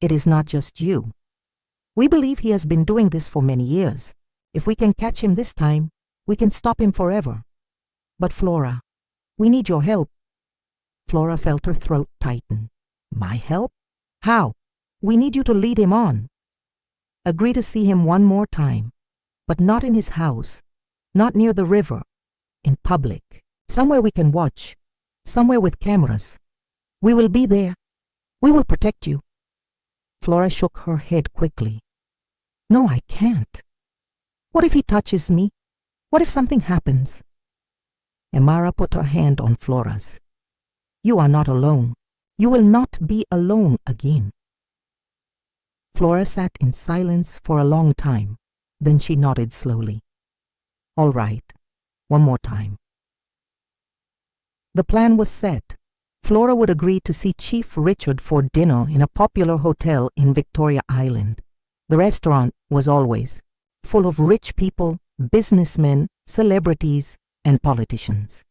It is not just you. We believe he has been doing this for many years. If we can catch him this time, we can stop him forever. But Flora, we need your help. Flora felt her throat tighten. My help? How? We need you to lead him on. Agree to see him one more time, but not in his house, not near the river, in public, somewhere we can watch, somewhere with cameras. We will be there. We will protect you. Flora shook her head quickly. No, I can't. What if he touches me? What if something happens? Amara put her hand on Flora's. You are not alone. You will not be alone again. Flora sat in silence for a long time. Then she nodded slowly. All right, one more time. The plan was set. Flora would agree to see Chief Richard for dinner in a popular hotel in Victoria Island. The restaurant was always full of rich people, businessmen, celebrities, and politicians.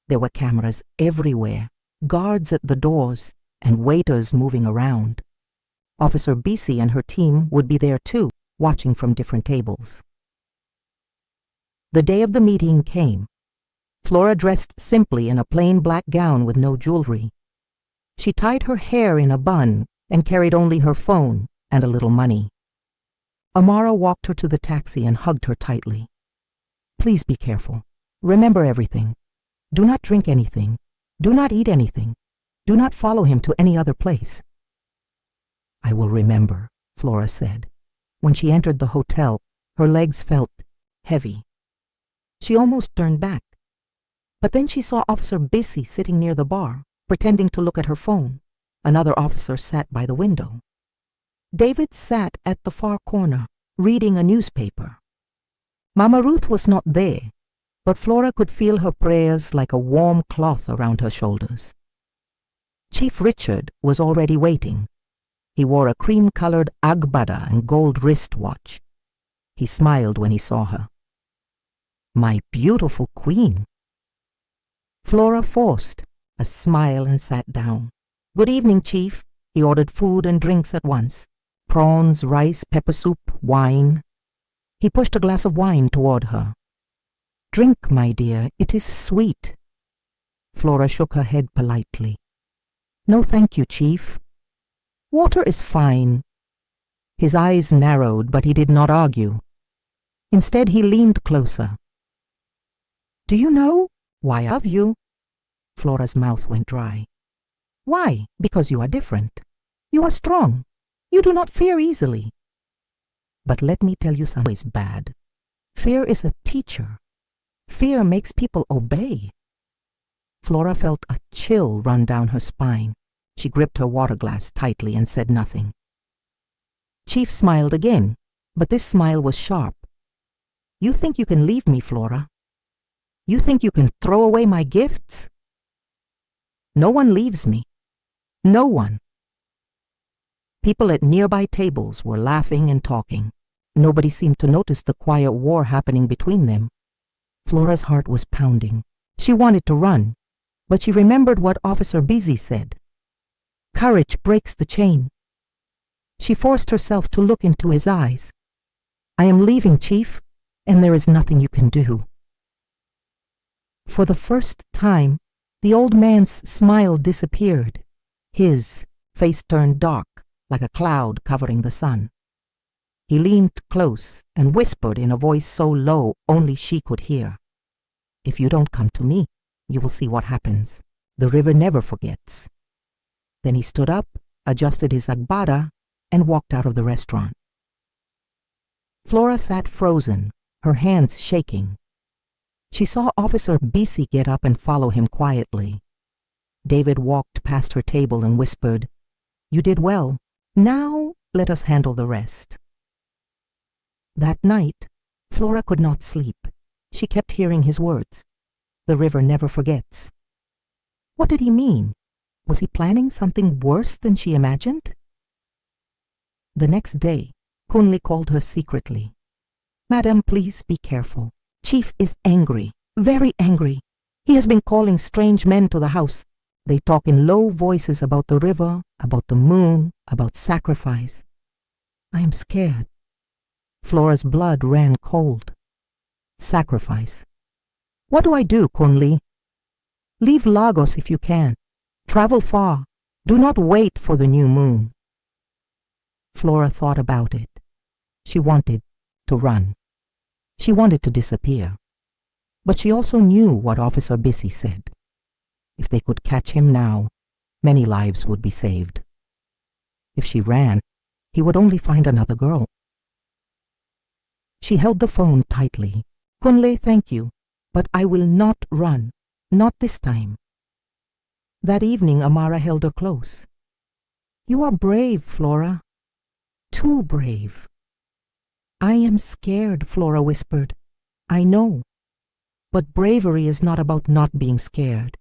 There were cameras everywhere, guards at the doors, and waiters moving around. Officer Bissy and her team would be there too, watching from different tables. The day of the meeting came. Flora dressed simply in a plain black gown with no jewelry. She tied her hair in a bun and carried only her phone and a little money. Amara walked her to the taxi and hugged her tightly. Please be careful. Remember everything. Do not drink anything. Do not eat anything. Do not follow him to any other place. I will remember, Flora said. When she entered the hotel, her legs felt heavy. She almost turned back. But then she saw Officer Bissy sitting near the bar, pretending to look at her phone. Another officer sat by the window. David sat at the far corner, reading a newspaper. Mama Ruth was not there, but Flora could feel her prayers like a warm cloth around her shoulders. Chief Richard was already waiting. He wore a cream-colored agbada and gold wristwatch. He smiled when he saw her. My beautiful queen. Flora forced a smile and sat down. Good evening, Chief. He ordered food and drinks at once. Prawns, rice, pepper soup, wine. He pushed a glass of wine toward her. Drink, my dear, it is sweet. Flora shook her head politely. No, thank you, Chief. Water is fine. His eyes narrowed, but he did not argue. Instead, he leaned closer. Do you know why I love you? Flora's mouth went dry. Why? Because you are different. You are strong. You do not fear easily. But let me tell you something is bad. Fear is a teacher. Fear makes people obey. Flora felt a chill run down her spine. She gripped her water glass tightly and said nothing. Chief smiled again, but this smile was sharp. You think you can leave me, Flora? You think you can throw away my gifts? No one leaves me. No one. People at nearby tables were laughing and talking. Nobody seemed to notice the quiet war happening between them. Flora's heart was pounding. She wanted to run, but she remembered what Officer Busy said. Courage breaks the chain. She forced herself to look into his eyes. I am leaving, Chief, and there is nothing you can do. For the first time, the old man's smile disappeared. His face turned dark, like a cloud covering the sun. He leaned close and whispered in a voice so low only she could hear. If you don't come to me, you will see what happens. The river never forgets. Then he stood up, adjusted his agbada, and walked out of the restaurant. Flora sat frozen, her hands shaking. She saw Officer Bisi get up and follow him quietly. David walked past her table and whispered, You did well. Now let us handle the rest. That night, Flora could not sleep. She kept hearing his words. The river never forgets. What did he mean? Was he planning something worse than she imagined? The next day, Kunli called her secretly. Madam, please be careful. Chief is angry, very angry. He has been calling strange men to the house. They talk in low voices about the river, about the moon, about sacrifice. I am scared. Flora's blood ran cold. Sacrifice. What do I do, Kunli? Leave Lagos if you can. Travel far. Do not wait for the new moon. Flora thought about it. She wanted to run. She wanted to disappear. But she also knew what Officer Bisi said. If they could catch him now, many lives would be saved. If she ran, he would only find another girl. She held the phone tightly. Kunle, thank you, but I will not run. Not this time. That evening, Amara held her close. You are brave, Flora. Too brave. I am scared, Flora whispered. I know. But bravery is not about not being scared.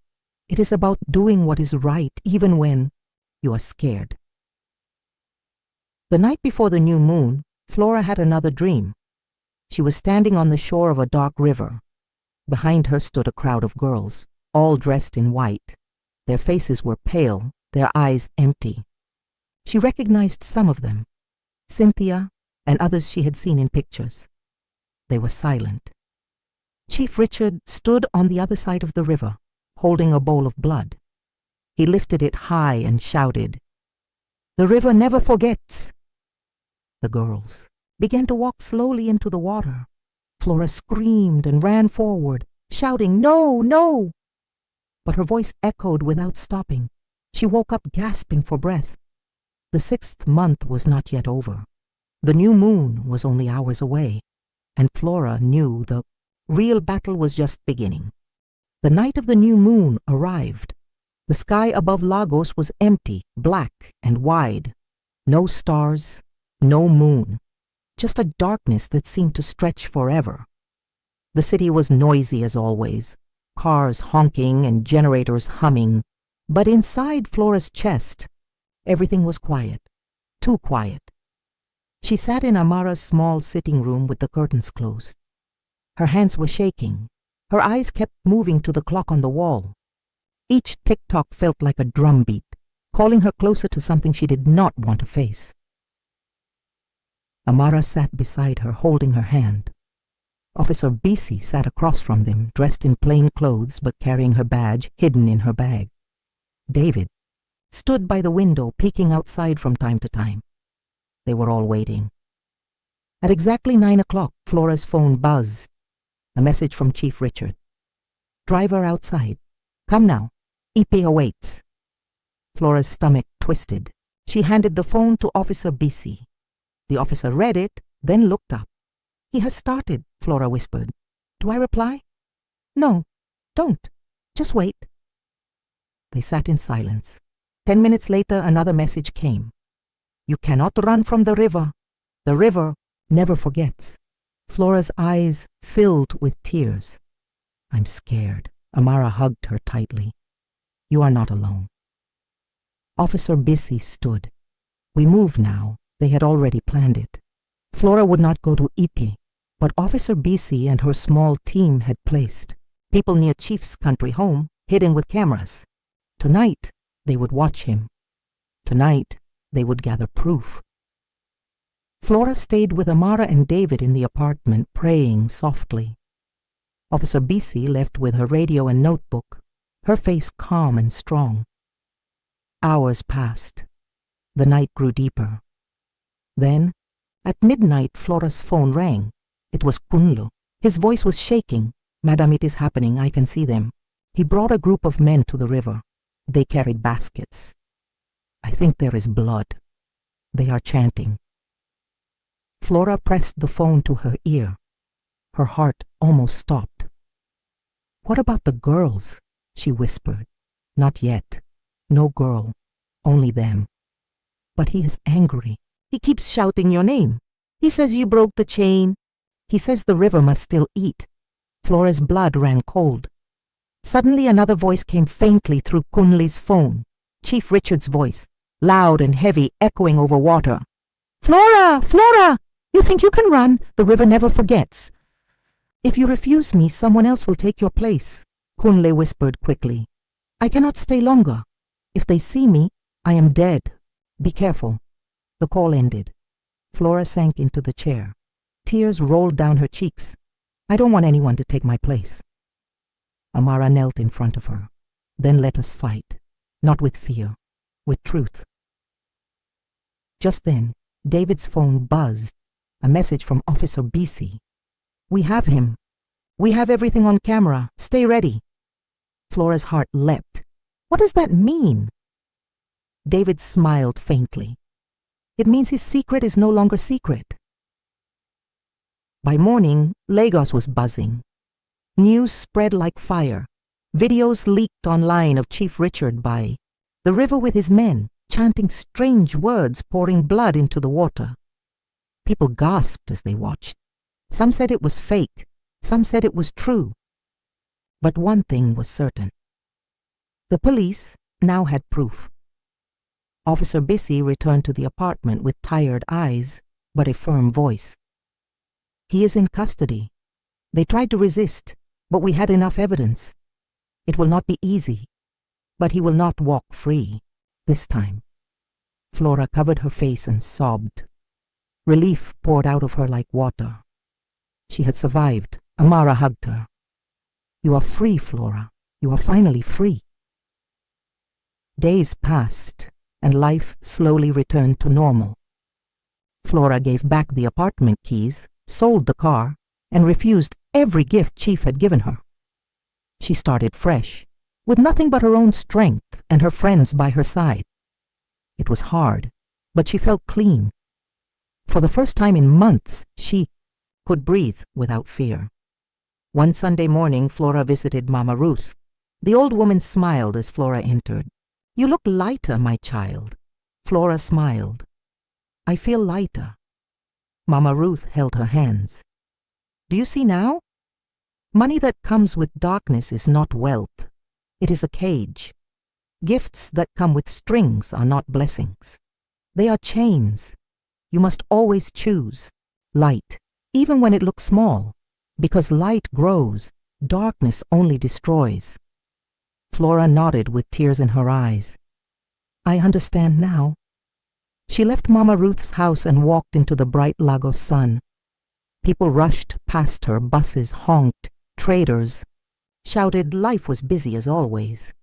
It is about doing what is right even when you are scared. The night before the new moon, Flora had another dream. She was standing on the shore of a dark river. Behind her stood a crowd of girls, all dressed in white. Their faces were pale, their eyes empty. She recognized some of them, Cynthia and others she had seen in pictures. They were silent. Chief Richard stood on the other side of the river, holding a bowl of blood. He lifted it high and shouted, The river never forgets. The girls began to walk slowly into the water. Flora screamed and ran forward, shouting, No, no! But her voice echoed without stopping. She woke up gasping for breath. The 6th month was not yet over. The new moon was only hours away, and Flora knew the real battle was just beginning. The night of the new moon arrived. The sky above Lagos was empty, black, and wide. No stars, no moon, just a darkness that seemed to stretch forever. The city was noisy as always, cars honking and generators humming, but inside Flora's chest, everything was quiet, too quiet. She sat in Amara's small sitting room with the curtains closed. Her hands were shaking. Her eyes kept moving to the clock on the wall. Each tick-tock felt like a drumbeat, calling her closer to something she did not want to face. Amara sat beside her, holding her hand. Officer Bisi sat across from them, dressed in plain clothes but carrying her badge hidden in her bag. David stood by the window, peeking outside from time to time. They were all waiting. At exactly 9 o'clock, Flora's phone buzzed. A message from Chief Richard. Driver outside. Come now. Ipe awaits. Flora's stomach twisted. She handed the phone to Officer Bisi. The officer read it, then looked up. He has started, Flora whispered. Do I reply? No, don't. Just wait. They sat in silence. 10 minutes later, another message came. You cannot run from the river. The river never forgets. Flora's eyes filled with tears. I'm scared. Amara hugged her tightly. You are not alone. Officer Bissy stood. We move now. They had already planned it. Flora would not go to Ipi, but Officer Bissy and her small team had placed people near Chief's country home, hidden with cameras. Tonight, they would watch him. Tonight, they would gather proof. Flora stayed with Amara and David in the apartment, praying softly. Officer Bissy left with her radio and notebook, her face calm and strong. Hours passed. The night grew deeper. Then, at midnight, Flora's phone rang. It was Kunlo. His voice was shaking. Madam, it is happening. I can see them. He brought a group of men to the river. They carried baskets. I think there is blood. They are chanting. Flora pressed the phone to her ear. Her heart almost stopped. What about the girls? She whispered. Not yet. No girl. Only them. But he is angry. He keeps shouting your name. He says you broke the chain. He says the river must still eat. Flora's blood ran cold. Suddenly another voice came faintly through Kunli's phone. Chief Richard's voice, loud and heavy, echoing over water. Flora! Flora! You think you can run? The river never forgets. If you refuse me, someone else will take your place, Kunle whispered quickly. I cannot stay longer. If they see me, I am dead. Be careful. The call ended. Flora sank into the chair. Tears rolled down her cheeks. I don't want anyone to take my place. Amara knelt in front of her. Then let us fight. Not with fear, with truth. Just then, David's phone buzzed. A message from Officer Bissy. We have him. We have everything on camera. Stay ready. Flora's heart leapt. What does that mean? David smiled faintly. It means his secret is no longer secret. By morning, Lagos was buzzing. News spread like fire. Videos leaked online of Chief Richard by the river with his men, chanting strange words, pouring blood into the water. People gasped as they watched. Some said it was fake. Some said it was true. But one thing was certain. The police now had proof. Officer Bissy returned to the apartment with tired eyes, but a firm voice. He is in custody. They tried to resist, but we had enough evidence. It will not be easy, but he will not walk free this time. Flora covered her face and sobbed. Relief poured out of her like water. She had survived. Amara hugged her. You are free, Flora. You are finally free. Days passed, and life slowly returned to normal. Flora gave back the apartment keys, sold the car, and refused every gift Chief had given her. She started fresh, with nothing but her own strength and her friends by her side. It was hard, but she felt clean. For the first time in months, she could breathe without fear. One Sunday morning, Flora visited Mama Ruth. The old woman smiled as Flora entered. You look lighter, my child. Flora smiled. I feel lighter. Mama Ruth held her hands. Do you see now? Money that comes with darkness is not wealth. It is a cage. Gifts that come with strings are not blessings. They are chains. You must always choose light, even when it looks small, because light grows, darkness only destroys. Flora nodded with tears in her eyes. I understand now. She left Mama Ruth's house and walked into the bright Lagos sun. People rushed past her, buses honked, traders shouted. Life was busy as always.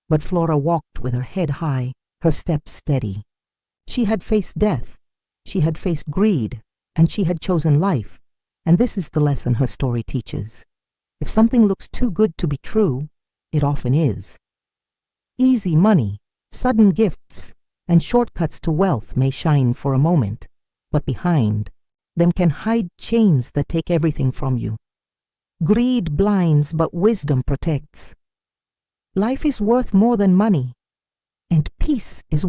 But Flora walked with her head high, her steps steady. She had faced death, she had faced greed, and she had chosen life. And this is the lesson her story teaches. If something looks too good to be true, it often is. Easy money, sudden gifts, and shortcuts to wealth may shine for a moment, but behind them can hide chains that take everything from you. Greed blinds, but wisdom protects. Life is worth more than money. and peace is